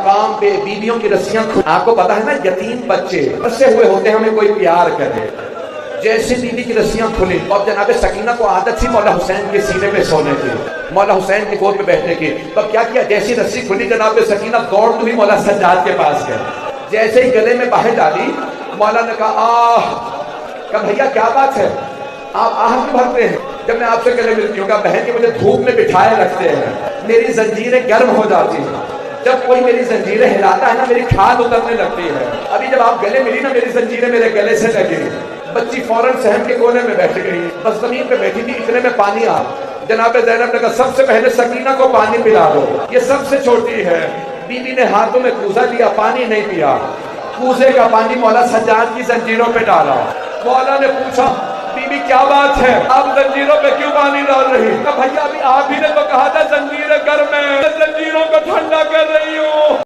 مقام پہ بیویوں کی رسیاں آپ کو پتا ہے نا، یتیم بچے پھنسے ہوئے ہوتے ہیں، ہمیں کوئی پیار کرے، جیسے بیوی کی رسیاں کھلی اور جناب سکینہ کو عادت تھی مولا حسین کے سینے پہ سونے کی، مولا حسین کی گود پہ بیٹھنے کی، تو کیا کیا، جیسی رسی کھلی جناب سکینہ دوڑ ہوئی مولا سجاد کے پاس گئے، جیسے ہی گلے میں باہیں ڈالی، مولا نے کہا کہا بھیا کیا بات ہے، آپ آہ کیوں بھرتے ہیں جب میں آپ سے گلے ملتی ہوں؟ کہا بہن جی مجھے دھوپ میں بٹھائے رکھتے ہیں، میری زنجیریں گرم ہو جاتی ہیں، جب کوئی میری زنجیریں ہلاتا ہے نا میری کھال اترنے لگتی ہے، ابھی جب آپ گلے ملی نا میری زنجیریں میرے گلے سے لگی، بچی فوراً صحن کے کونے میں بیٹھ گئی، بس زمین پہ بیٹھی تھی، اتنے میں پانی آ، جناب زینب نے کہا سب سے پہلے سکینہ کو پانی پلا دو، یہ سب سے چھوٹی ہے، بی بی نے ہاتھوں میں کوزہ لیا، پانی نہیں پیا، کوزے کا پانی مولا سجاد کی زنجیروں پہ ڈالا، مولا نے پوچھا بی بی کیا بات ہے، آپ زنجیروں پہ کیوں پانی ڈال رہی؟ کہا بھیا ابھی آپ ہی نے تو کہا تھا زنجیریں گرم ہیں، زنجیروں کو ٹھنڈا کر رہی ہوں۔